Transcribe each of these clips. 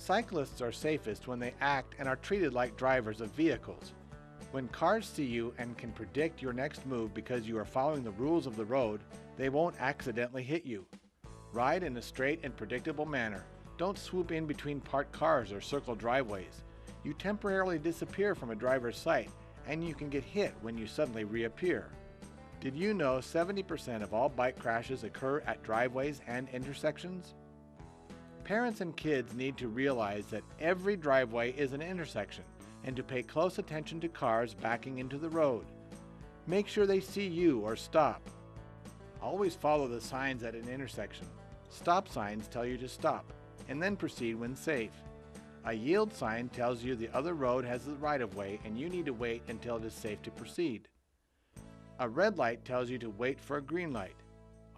Cyclists are safest when they act and are treated like drivers of vehicles. When cars see you and can predict your next move because you are following the rules of the road, they won't accidentally hit you. Ride in a straight and predictable manner. Don't swoop in between parked cars or circle driveways. You temporarily disappear from a driver's sight, and you can get hit when you suddenly reappear. Did you know 70% of all bike crashes occur at driveways and intersections? Parents and kids need to realize that every driveway is an intersection and to pay close attention to cars backing into the road. Make sure they see you or stop. Always follow the signs at an intersection. Stop signs tell you to stop, and then proceed when safe. A yield sign tells you the other road has the right-of-way and you need to wait until it is safe to proceed. A red light tells you to wait for a green light.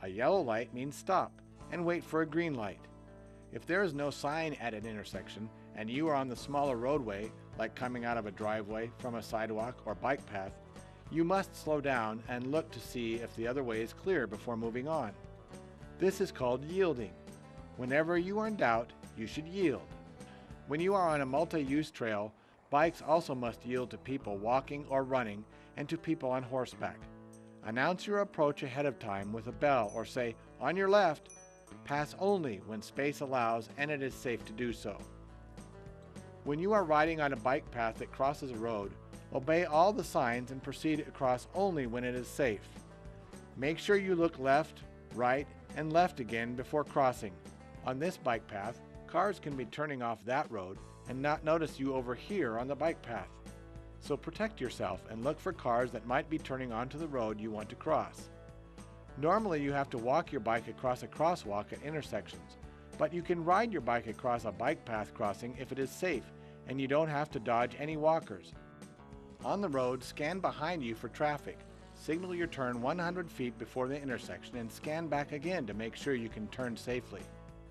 A yellow light means stop and wait for a green light. If there is no sign at an intersection and you are on the smaller roadway, like coming out of a driveway, from a sidewalk or bike path, you must slow down and look to see if the other way is clear before moving on. This is called yielding. Whenever you are in doubt, you should yield. When you are on a multi-use trail, bikes also must yield to people walking or running and to people on horseback. Announce your approach ahead of time with a bell or say, "On your left." Pass only when space allows and it is safe to do so. When you are riding on a bike path that crosses a road, obey all the signs and proceed across only when it is safe. Make sure you look left, right, and left again before crossing. On this bike path, cars can be turning off that road and not notice you over here on the bike path. So protect yourself and look for cars that might be turning onto the road you want to cross. Normally you have to walk your bike across a crosswalk at intersections, but you can ride your bike across a bike path crossing if it is safe and you don't have to dodge any walkers. On the road, scan behind you for traffic. Signal your turn 100 feet before the intersection and scan back again to make sure you can turn safely.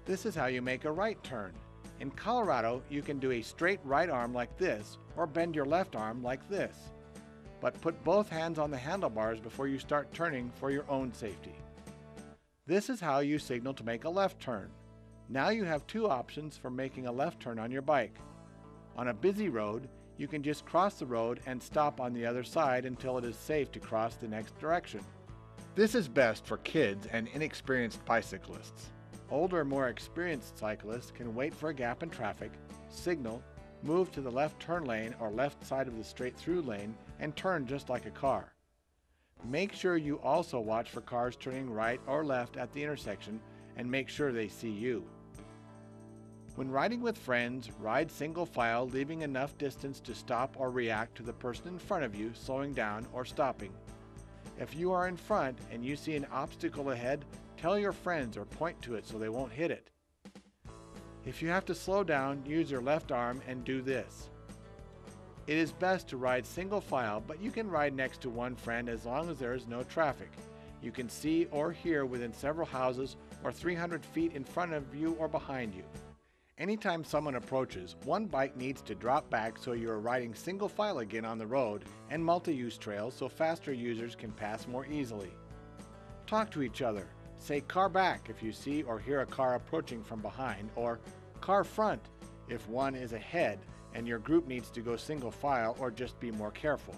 This is how you make a right turn. In Colorado, you can do a straight right arm like this or bend your left arm like this. But put both hands on the handlebars before you start turning for your own safety. This is how you signal to make a left turn. Now you have two options for making a left turn on your bike. On a busy road, you can just cross the road and stop on the other side until it is safe to cross the next direction. This is best for kids and inexperienced bicyclists. Older, more experienced cyclists can wait for a gap in traffic, signal, move to the left turn lane or left side of the straight-through lane, and turn just like a car. Make sure you also watch for cars turning right or left at the intersection and make sure they see you. When riding with friends, ride single file, leaving enough distance to stop or react to the person in front of you slowing down or stopping. If you are in front and you see an obstacle ahead, tell your friends or point to it so they won't hit it. If you have to slow down, use your left arm and do this. It is best to ride single file, but you can ride next to one friend as long as there is no traffic. You can see or hear within several houses or 300 feet in front of you or behind you. Anytime someone approaches, one bike needs to drop back so you are riding single file again on the road and multi-use trails so faster users can pass more easily. Talk to each other. Say "car back" if you see or hear a car approaching from behind, or "car front" if one is ahead and your group needs to go single file or just be more careful.